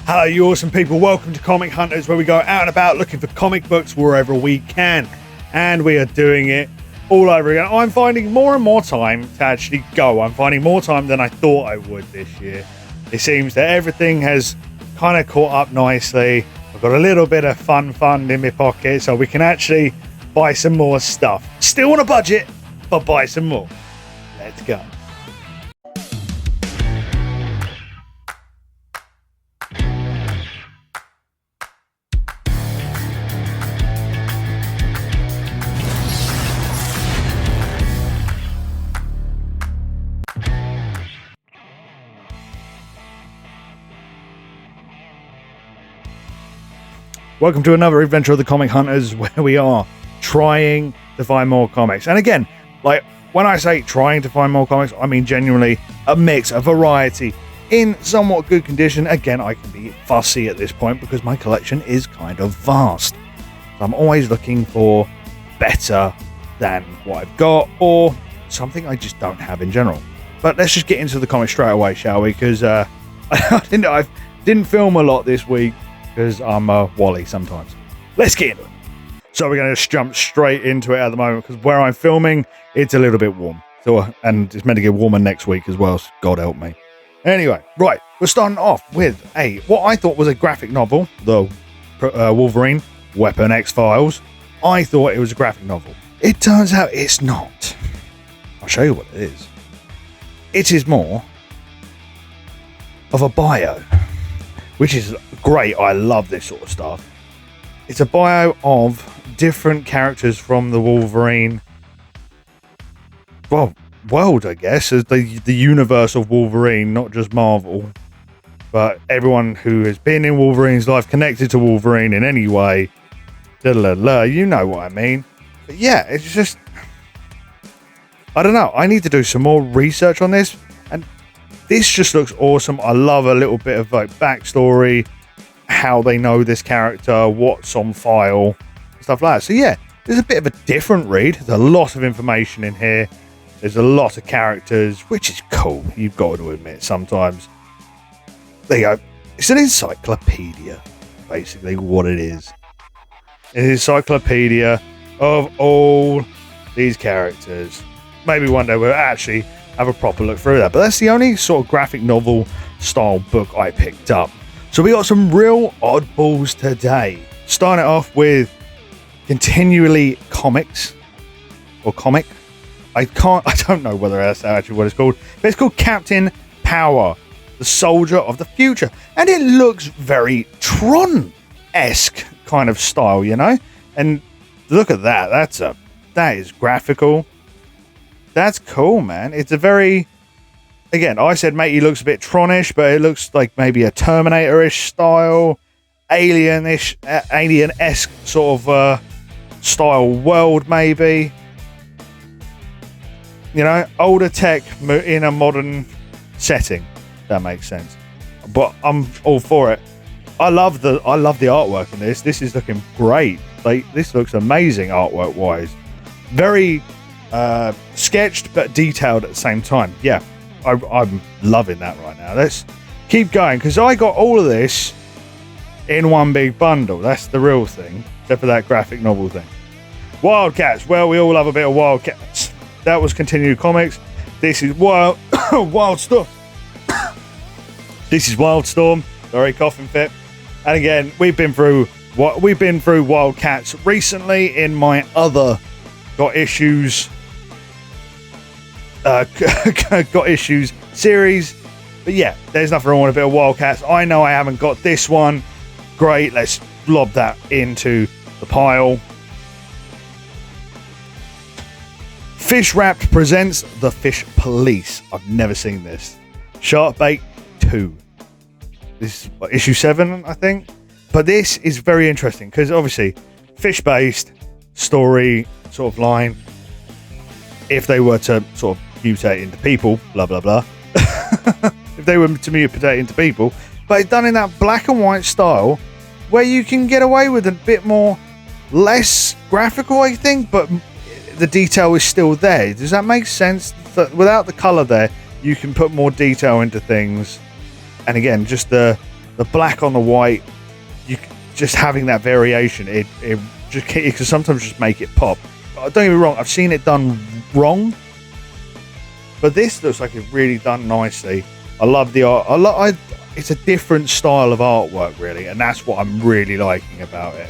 Hello, you awesome people. Welcome to Comic Hunters, where we go out and about looking for comic books wherever we can. And we are doing it all over again. I'm finding more and more time to actually go. I'm finding more time than I thought I would this year. It seems that everything has kind of caught up nicely. I've got a little bit of fun in my pocket, so we can actually buy some more stuff. Still on a budget, but buy some more. Let's go. Welcome to another adventure of the Comic Hunters, where we are trying to find more comics. And again, like when I say trying to find more comics, I mean genuinely a mix, a variety in somewhat good condition. Again, I can be fussy at this point because my collection is kind of vast. So I'm always looking for better than what I've got or something I just don't have in general. But let's just get into the comics straight away, shall we? Because I didn't film a lot this week, because I'm a Wally sometimes. Let's get into it. So we're going to just jump straight into it at the moment, because where I'm filming, it's a little bit warm. And it's meant to get warmer next week as well, so God help me. Anyway, right, we're starting off with what I thought was a graphic novel, the Wolverine Weapon X-Files. I thought it was a graphic novel. It turns out it's not. I'll show you what it is. It is more of a bio, which is great. I love this sort of stuff. It's a bio of different characters from the Wolverine world, I guess, as the universe of Wolverine, not just Marvel, but everyone who has been in Wolverine's life, connected to Wolverine in any way. You know what I mean. But yeah, it's just, I don't know. I need to do some more research on this, and this just looks awesome. I love a little bit of like backstory, how they know this character, what's on file, stuff like that. So yeah, there's a bit of a different read. There's a lot of information in here. There's a lot of characters, which is cool. You've got to admit sometimes. There you go. It's an encyclopedia, basically what it is. An encyclopedia of all these characters. Maybe one day we'll actually have a proper look through that. But that's the only sort of graphic novel style book I picked up. So we got some real oddballs today. Starting it off with Continually Comics, or Comic. I don't know whether that's actually what it's called, but it's called Captain Power, the Soldier of the Future. And it looks very Tron-esque kind of style, you know? And look at that. That is graphical. That's cool, man. It's a very, again, I said, mate, he looks a bit Tron-ish, but it looks like maybe a Terminator-ish style, Alien-esque sort of style world, maybe. You know, older tech in a modern setting. That makes sense. But I'm all for it. I love the artwork in this. This is looking great. Like, this looks amazing artwork-wise. Very sketched but detailed at the same time. Yeah, I'm loving that right now. Let's keep going, because I got all of this in one big bundle. That's the real thing, except for that graphic novel thing. Wildcats. Well, we all love a bit of Wildcats. That was Continued Comics. This is Wildstorm. This is Wildstorm. Sorry, coughing fit. And again, we've been through Wildcats recently in my other Got Issues series. But yeah, there's nothing wrong with a bit of Wildcats. I know I haven't got this one. Great, let's lob that into the pile. Fish Wrapped presents The Fish Police. I've never seen this. Sharkbait 2. This is issue 7, I think. But this is very interesting, because obviously fish-based story sort of line. If they were to sort of mutate into people, blah blah blah. If they were to mutate into people, but it's done in that black and white style, where you can get away with a bit more, less graphical, I think, but the detail is still there. Does that make sense? That without the color there, you can put more detail into things. And again, just the the black on the white, you just having that variation, it can sometimes just make it pop. Don't get me wrong, I've seen it done wrong, but this looks like it's really done nicely. I love the art. It's a different style of artwork, really, and that's what I'm really liking about it.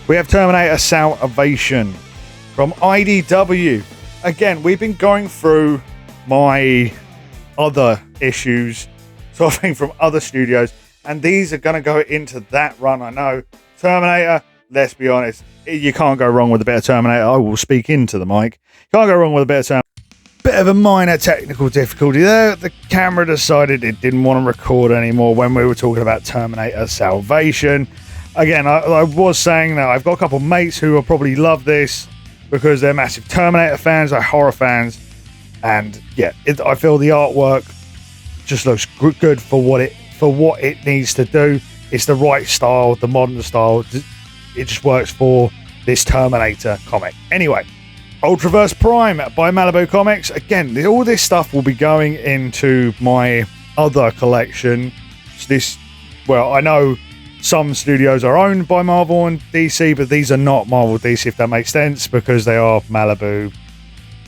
We have Terminator Salvation from IDW. Again, we've been going through my other issues, sort of thing, from other studios, and these are going to go into that run. I know Terminator, let's be honest, you can't go wrong with a bit of Terminator. I will speak into the mic. Can't go wrong with a bit of Terminator. Bit of a minor technical difficulty there. The camera decided it didn't want to record anymore when we were talking about Terminator Salvation. Again, I was saying that I've got a couple of mates who will probably love this because they're massive Terminator fans, they're horror fans, and yeah, I feel the artwork just looks good for what it needs to do. It's the right style, the modern style. It just works for this Terminator comic. Anyway, Ultraverse Prime by Malibu Comics. Again, all this stuff will be going into my other collection. Well, I know some studios are owned by Marvel and DC, but these are not Marvel DC, if that makes sense, because they are Malibu,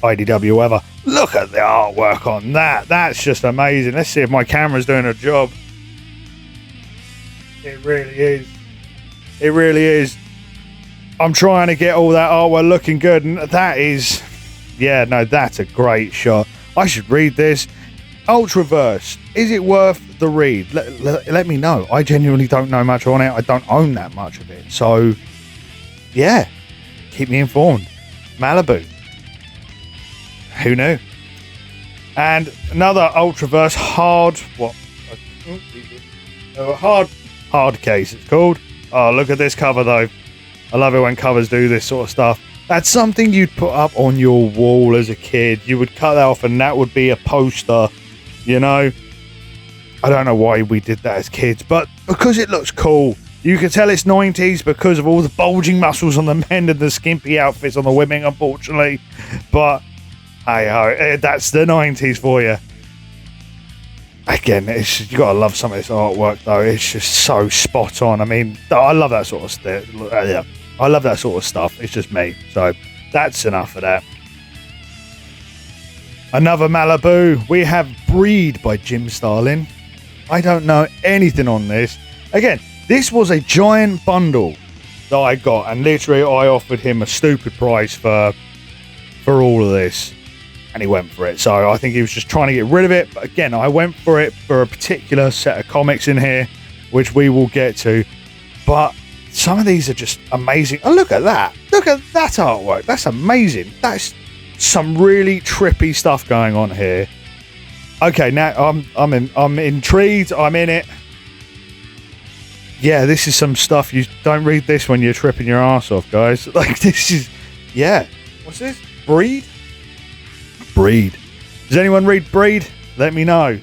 IDW, whatever. Look at the artwork on that. That's just amazing. Let's see if my camera's doing a job. It really is. It really is. I'm trying to get all that artwork looking good, and that is... Yeah, no, that's a great shot. I should read this. Ultraverse, is it worth the read? Let me know. I genuinely don't know much on it. I don't own that much of it. So, yeah, keep me informed. Malibu. Who knew? And another Ultraverse hard case, it's called. Oh, look at this cover, though. I love it when covers do this sort of stuff. That's something you'd put up on your wall as a kid. You would cut that off and that would be a poster. You know, I don't know why we did that as kids, but because it looks cool. You can tell it's 90s because of all the bulging muscles on the men and the skimpy outfits on the women, unfortunately. But, hey, that's the 90s for you. Again, you got to love some of this artwork, though. It's just so spot on. I mean, I love that sort of stuff. Yeah, I love that sort of stuff. It's just me. So, that's enough of that. Another Malibu, we have Breed by Jim Starlin. I don't know anything on this. Again, this was a giant bundle that I got, and literally I offered him a stupid price for all of this, and he went for it. So I think he was just trying to get rid of it. But again, I went for it for a particular set of comics in here, which we will get to. But some of these are just amazing. Oh, look at that. Look at that artwork. That's amazing. That's some really trippy stuff going on here. Okay, now I'm intrigued. I'm in it. Yeah, this is some stuff. You don't read this when you're tripping your ass off, guys. Like, this is... Yeah. What's this? Breed? Breed. Does anyone read Breed? Let me know.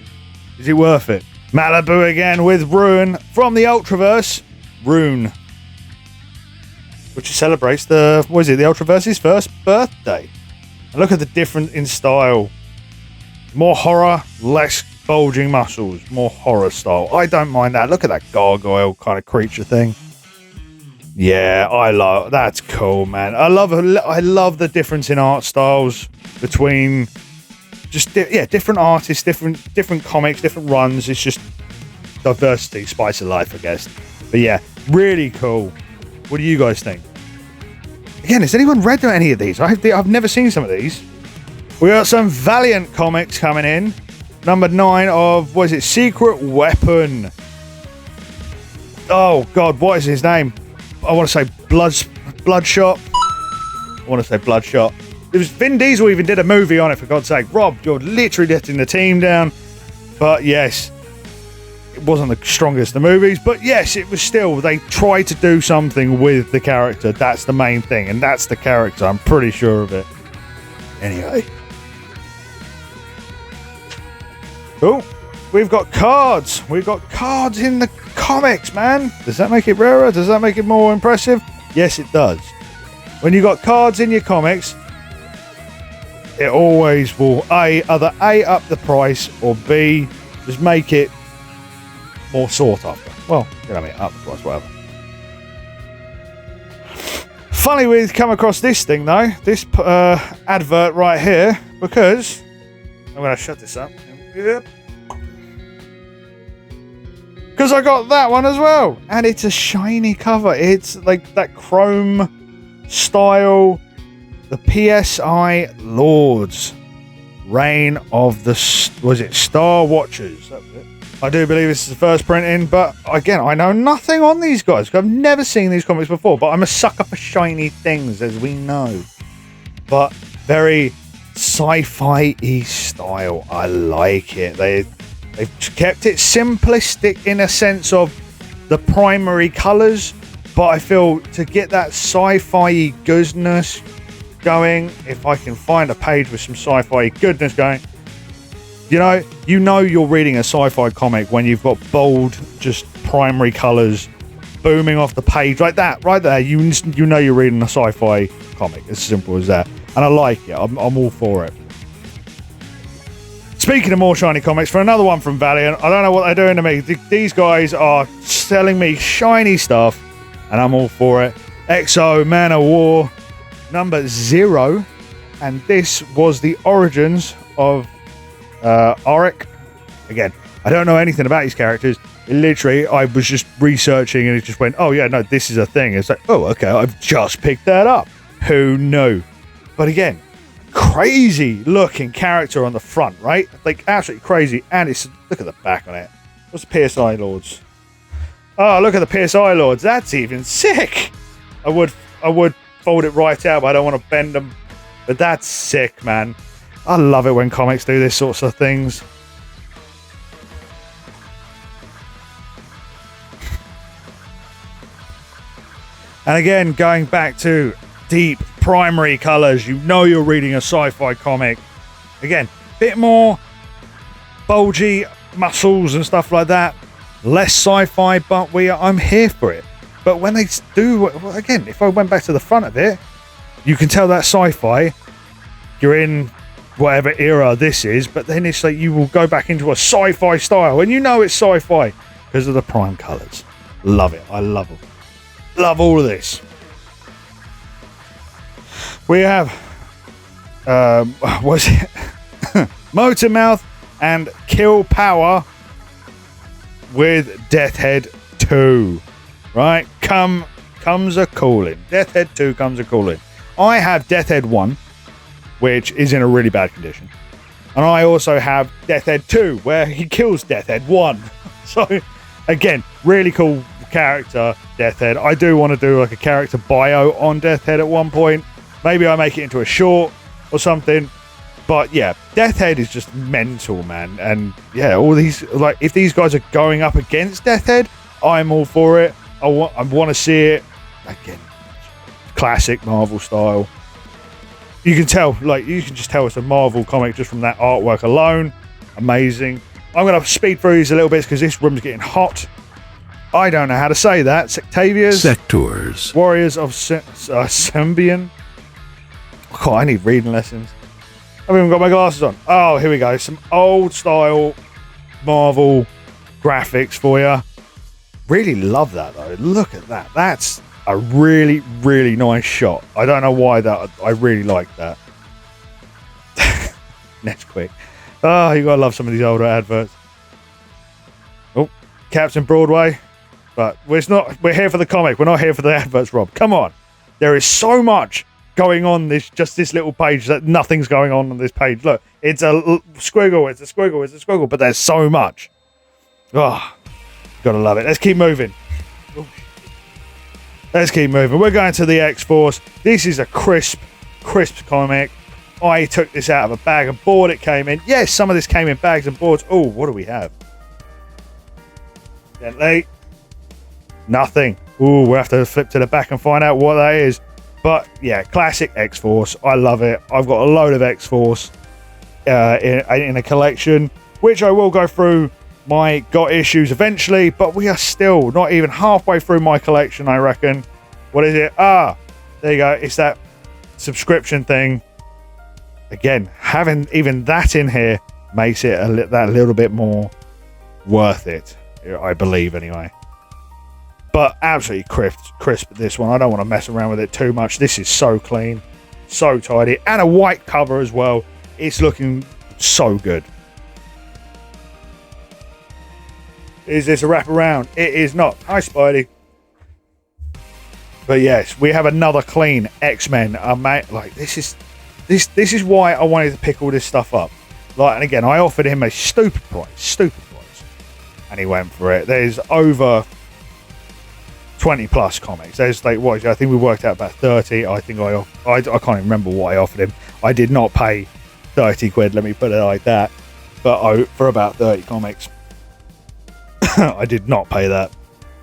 Is it worth it? Malibu again with Ruin from the Ultraverse. Rune. Which celebrates the Ultraverse's first birthday. And look at the difference in style. More horror, less bulging muscles. More horror style. I don't mind that. Look at that gargoyle kind of creature thing. Yeah, that's cool, man. I love the difference in art styles between different artists, different comics, different runs. It's just diversity, spice of life, I guess. But yeah, really cool. What do you guys think? Again, has anyone read any of these? I've never seen some of these. We got some Valiant comics coming in. Number 9 of, what is it? Secret Weapon. Oh, God, what is his name? I want to say Bloodshot. I want to say Bloodshot. It was Vin Diesel even did a movie on it, for God's sake. Rob, you're literally letting the team down. But yes, it wasn't the strongest of the movies. But yes, it was still, they tried to do something with the character. That's the main thing. And that's the character. I'm pretty sure of it. Anyway. Cool. We've got cards. We've got cards in the comics, man. Does that make it rarer? Does that make it more impressive? Yes, it does. When you got cards in your comics, it always will either A, up the price, or B, just make it more sought after. Well, you know what I mean, up the price, whatever. Funny we've come across this thing though, this advert right here, because I'm going to shut this up. Yep. Because I got that one as well, and it's a shiny cover. It's like that chrome style, the PSI Lords, Reign of the Star Watchers. That was it. I do believe this is the first printing, but again, I know nothing on these guys. I've never seen these comics before, but I'm a sucker for shiny things, as we know. But very sci-fi-y style. I like it. They've kept it simplistic in a sense of the primary colours, but I feel to get that sci-fi goodness going, if I can find a page with some sci-fi goodness going, you know you're reading a sci-fi comic when you've got bold, just primary colours booming off the page like that, right there. You know you're reading a sci-fi comic. As simple as that. And I like it. I'm all for it. Speaking of more shiny comics, for another one from Valiant, I don't know what they're doing to me. These guys are selling me shiny stuff, and I'm all for it. XO Man of War number 0, and this was the origins of Auric. Again, I don't know anything about these characters. Literally, I was just researching, and it just went, oh yeah, no, this is a thing. It's like, oh, okay, I've just picked that up. Who knew? But again, crazy looking character on the front, right? Like absolutely crazy. And it's, look at the back on it. What's the PSI Lords? Oh, look at the PSI Lords. That's even sick. I would fold it right out, but I don't want to bend them. But that's sick, man. I love it when comics do this sorts of things. And again, going back to deep primary colours, you know you're reading a sci-fi comic. Again, bit more bulgy muscles and stuff like that. Less sci-fi, but I'm here for it. But when they do, again, if I went back to the front of it, you can tell that sci-fi. You're in whatever era this is, but then it's like you will go back into a sci-fi style, and you know it's sci-fi because of the prime colours. Love it. I love them. Love all of this. We have was it Motor Mouth and Kill Power with Death Head 2. Right? Comes a calling. Death Head 2 comes a calling. I have Death Head 1, which is in a really bad condition. And I also have Death Head 2, where he kills Death Head 1. So, again, really cool character, Death Head. I do want to do like a character bio on Death Head at one point. Maybe I make it into a short or something. But yeah, Death Head is just mental, man. And yeah, all these, like, if these guys are going up against Death Head, I'm all for it. I want to see it. Again, classic Marvel style. You can tell, like, you can just tell it's a Marvel comic just from that artwork alone. Amazing. I'm going to speed through these a little bit because this room's getting hot. I don't know how to say that. Sectavias. Sectors. Warriors of Symbian. Oh, I need reading lessons. I haven't even got my glasses on. Oh, here we go. Some old style Marvel graphics for you. Really love that, though. Look at that. That's a really, really nice shot. I don't know why that. I really like that. Next quick. Oh, you gotta love some of these older adverts. Oh, Captain Broadway. But we're here for the comic. We're not here for the adverts, Rob. Come on. There is so much going on this little page that nothing's going on this page. Look, it's a squiggle, it's a squiggle, it's a squiggle, but there's so much. Oh, gotta love it. Let's keep moving. Let's keep moving. We're going to the X-Force. This is a crisp comic. I took this out of a bag and board it came in. Yes, some of this came in bags and boards. Oh, what do we have? Gently. Nothing. Ooh, we'll have to flip to the back and find out what that is. But yeah, classic X-Force. I love it. I've got a load of X-Force in a collection, which I will go through my got issues eventually, but we are still not even halfway through my collection, I reckon. What is it? there you go. It's that subscription thing. Again, having even that in here makes it that little bit more worth it, I believe, anyway. But absolutely crisp this one. I don't want to mess around with it too much. This is so clean, so tidy, and a white cover as well. It's looking so good. Is this a wraparound? It is not. Hi, Spidey. But yes, we have another clean X-Men. Mate, like this is why I wanted to pick all this stuff up. Like, and again, I offered him a stupid price, and he went for it. There's over 20 plus comics. There's like what? I think we worked out about 30. I think I can't even remember what I offered him. I did not pay 30 quid. Let me put it like that. But for about 30 comics. I did not pay that.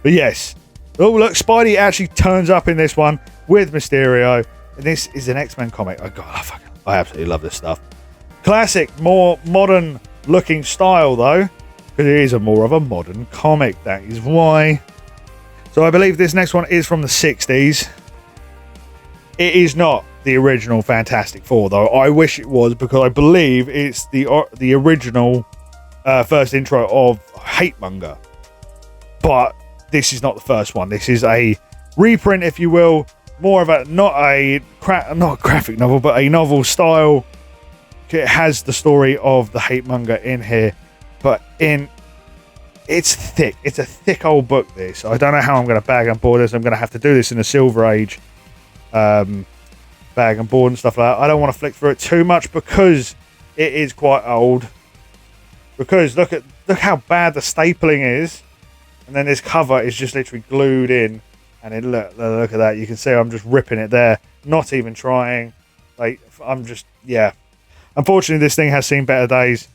But yes. Oh, look, Spidey actually turns up in this one with Mysterio. And this is an X-Men comic. Oh, God, I absolutely love this stuff. Classic, more modern looking style, though. Because it is more of a modern comic. That is why. So I believe this next one is from the 60s. It is not the original Fantastic Four, though. I wish it was, because I believe it's the original first intro of Hatemonger. But this is not the first one. This is a reprint, if you will, more of a not a graphic novel, but a novel style. It has the story of the Hatemonger in here, but it's thick. It's a thick old book, this. I don't know how I'm going to bag and board this. I'm going to have to do this in a Silver Age bag and board and stuff like that. I don't want to flick through it too much because it is quite old. Because look how bad the stapling is. And then this cover is just literally glued in. And then look at that. You can see I'm just ripping it there. Not even trying. Like, I'm just, yeah. Unfortunately, this thing has seen better days.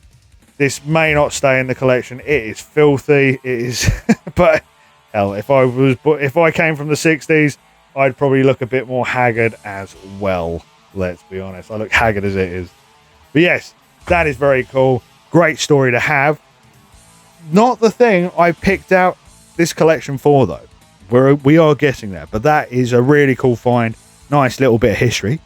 This may not stay in the collection. It is filthy. It is, but hell, if I came from the 60s, I'd probably look a bit more haggard as well. Let's be honest. I look haggard as it is. But yes, that is very cool. Great story to have. Not the thing I picked out this collection for, though. We are getting there, but that is a really cool find. Nice little bit of history.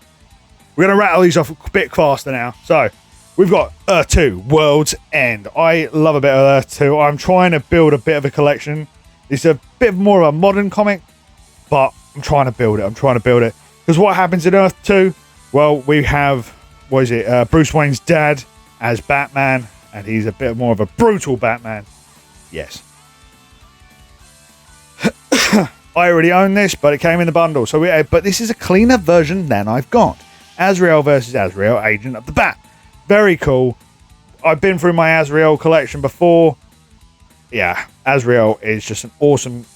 We're going to rattle these off a bit faster now. So, we've got Earth 2, World's End. I love a bit of Earth 2. I'm trying to build a bit of a collection. It's a bit more of a modern comic, but I'm trying to build it. Because what happens in Earth 2? Well, we have, Bruce Wayne's dad as Batman, and he's a bit more of a brutal Batman. Yes. I already own this, but it came in the bundle. But this is a cleaner version than I've got. Azrael versus Azrael, Agent of the Bat. Very cool. I've been through my Azrael collection before. Yeah, Azrael is just an awesome...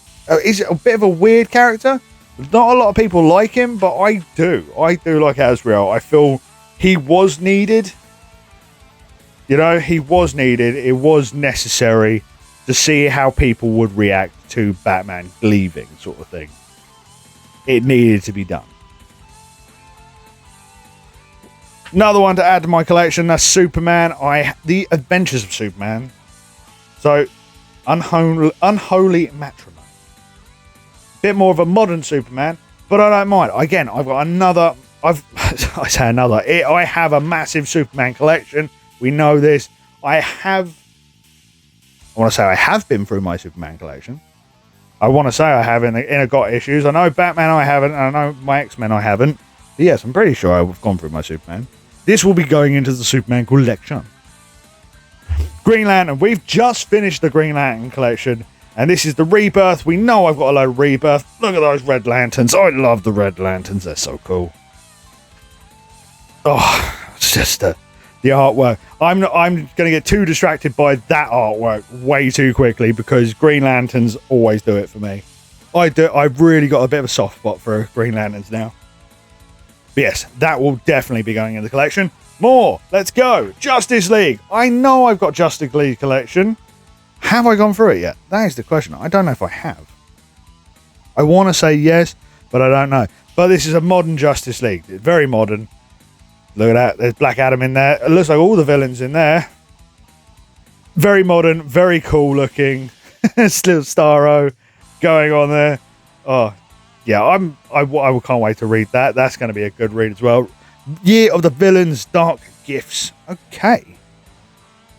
He's a bit of a weird character. Not a lot of people like him, but I do. I do like Azrael. I feel he was needed. You know, he was needed. It was necessary to see how people would react to Batman leaving, sort of thing. It needed to be done. Another one to add to my collection, that's Superman. The Adventures of Superman. So, Unholy Matrimony. Bit more of a modern Superman, but I don't mind. Again, I've got another... I have a massive Superman collection. We know this. I want to say I have been through my Superman collection. I want to say I have in a Got Issues. I know Batman I haven't, and I know my X-Men I haven't. But yes, I'm pretty sure I've gone through my Superman. This will be going into the Superman collection. Green Lantern. We've just finished the Green Lantern collection, and this is the Rebirth. We know I've got a load of Rebirth. Look at those Red Lanterns. I love the Red Lanterns. They're so cool. Oh, it's just the artwork. I'm going to get too distracted by that artwork way too quickly because Green Lanterns always do it for me. I've really got a bit of a soft spot for Green Lanterns now. But yes, that will definitely be going in the collection. More. Let's go. Justice League. I know I've got Justice League collection. Have I gone through it yet? That is the question. I don't know if I have. I want to say yes, but I don't know. But this is a modern Justice League. It's very modern. Look at that. There's Black Adam in there. It looks like all the villains in there. Very modern. Very cool looking. Still Starro going on there. Oh, yeah, I can't wait to read that. That's going to be a good read as well. Year of the Villains, Dark Gifts. Okay.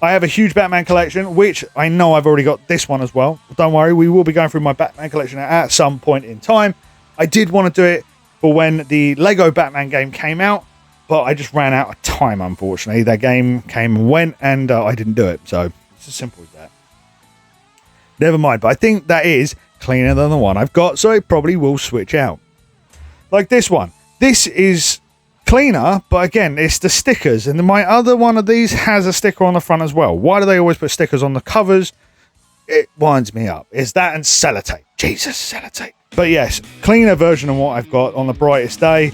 I have a huge Batman collection, which I know I've already got this one as well. But don't worry, we will be going through my Batman collection at some point in time. I did want to do it for when the Lego Batman game came out, but I just ran out of time, unfortunately. That game came and went, and I didn't do it. So it's as simple as that. Never mind, but I think that is cleaner than the one I've got, so it probably will switch out. Like this one. This is cleaner, but again, it's the stickers. And my other one of these has a sticker on the front as well. Why do they always put stickers on the covers? It winds me up. It's that and sellotape. Jesus, sellotape. But yes, cleaner version of what I've got on the brightest day.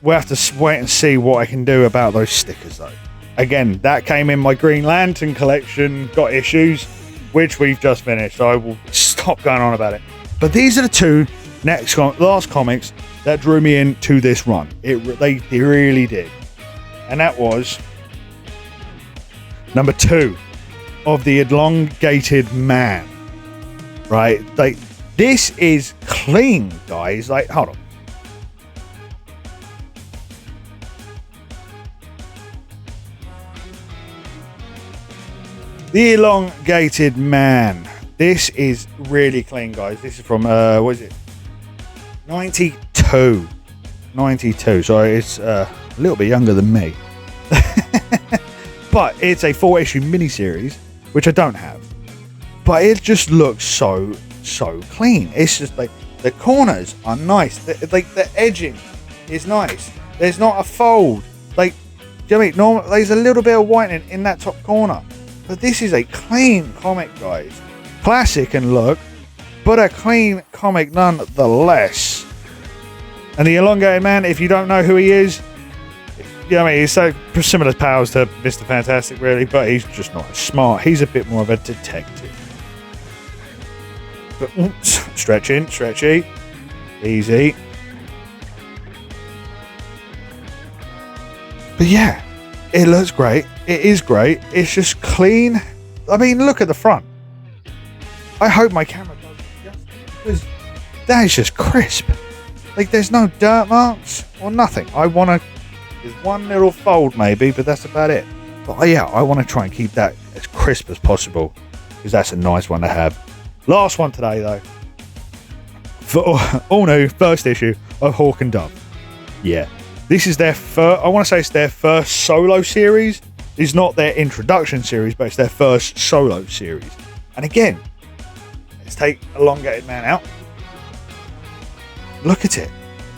We'll have to wait and see what I can do about those stickers though. Again, that came in my Green Lantern collection, got issues, which we've just finished. So I will stop going on about it. But these are the two last comics that drew me into this run. They really did. And that was number 2 of the Elongated Man. Right? Like, this is clean, guys. Like, hold on. The Elongated Man. This is really clean, guys. This is from, what is it? 92. So it's a little bit younger than me. But it's a 4-issue miniseries, which I don't have. But it just looks so clean. It's just like the corners are nice. The edging is nice. There's not a fold. Like, do you know what I mean? Normally, there's a little bit of whitening in that top corner. But this is a clean comic, guys. Classic in look, but a clean comic nonetheless. And the Elongated Man, if you don't know who he is, you know what I mean, he's so similar powers to Mr. Fantastic, really, but he's just not as smart. He's a bit more of a detective. But stretchy, easy. But yeah, it looks great. It is great. It's just clean. I mean, look at the front. I hope my camera does it justice, because that is just crisp. Like, there's no dirt marks or nothing. There's one little fold maybe, but that's about it. But yeah, I want to try and keep that as crisp as possible, because that's a nice one to have. Last one today, though. For all new first issue of Hawk and Dove. Yeah. This is their first, I want to say it's their first solo series. It's not their introduction series, but it's their first solo series. And again, let's take Elongated Man out. Look at it.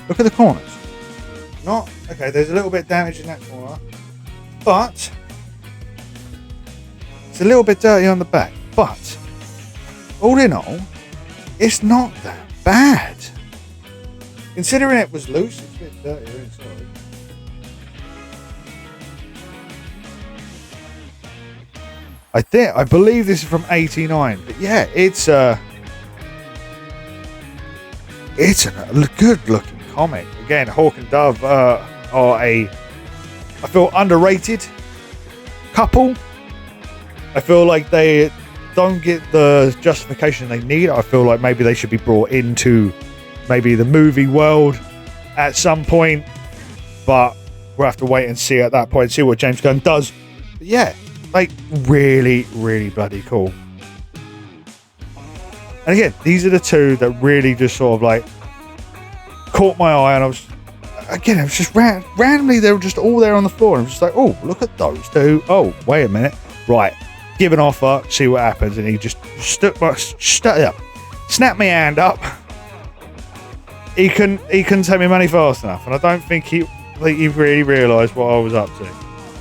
Look at the corners. Okay, there's a little bit of damage in that corner, but it's a little bit dirty on the back. But all in all, it's not that bad. Considering it was loose, it's a bit dirtier inside. I believe this is from '89, but yeah, it's a good looking comic. Again, Hawk and Dove are I feel underrated couple. I feel like they don't get the justification they need. I feel like maybe they should be brought into maybe the movie world at some point, but we'll have to wait and see at that point, see what James Gunn does. But yeah, like, really bloody cool. And again, these are the two that really just sort of like caught my eye, and I was just randomly, they were just all there on the floor, and I'm just like, oh, look at those two. Oh, wait a minute, right, give an offer, see what happens. And he just snapped my hand up. He couldn't take me money fast enough, and I don't think he really realised what I was up to.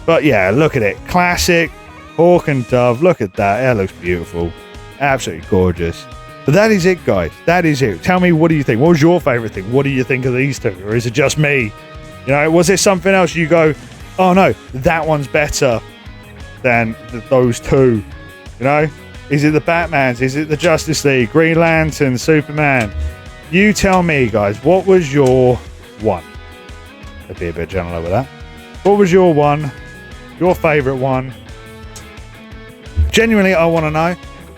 But yeah, look at it, classic Hawk and Dove. Look at that, that looks beautiful, absolutely gorgeous. But that is it, guys. That is it. Tell me, what do you think? What was your favourite thing? What do you think of these two? Or is it just me? You know, was there something else you go, oh no, that one's better than those two? You know? Is it the Batmans? Is it the Justice League? Green Lantern? Superman? You tell me, guys. What was your one? I'd be a bit general over that. What was your one? Your favourite one? Genuinely, I want to know.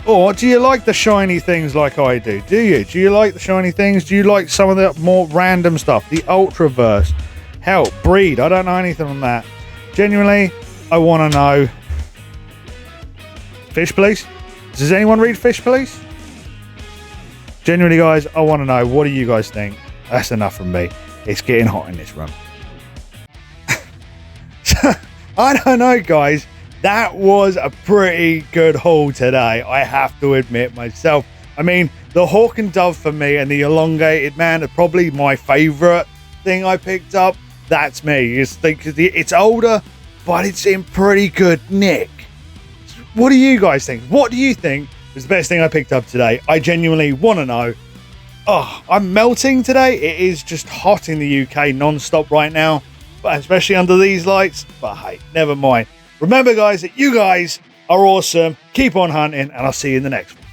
Or do you like the shiny things like I do? Do you? Do you like the shiny things? Do you like some of the more random stuff? The Ultraverse? Hell, Breed. I don't know anything on that. Genuinely, I want to know. Fish Police? Does anyone read Fish Police? Genuinely, guys, I want to know. What do you guys think? That's enough from me. It's getting hot in this room. I don't know, guys. That was a pretty good haul today, I have to admit myself. I mean, the Hawk and Dove for me and the Elongated Man are probably my favourite thing I picked up. That's me. It's older, but it's in pretty good nick. What do you guys think? What do you think was the best thing I picked up today? I genuinely want to know. Oh, I'm melting today. It is just hot in the UK non-stop right now, but especially under these lights. But hey, never mind. Remember, guys, that you guys are awesome. Keep on hunting, and I'll see you in the next one.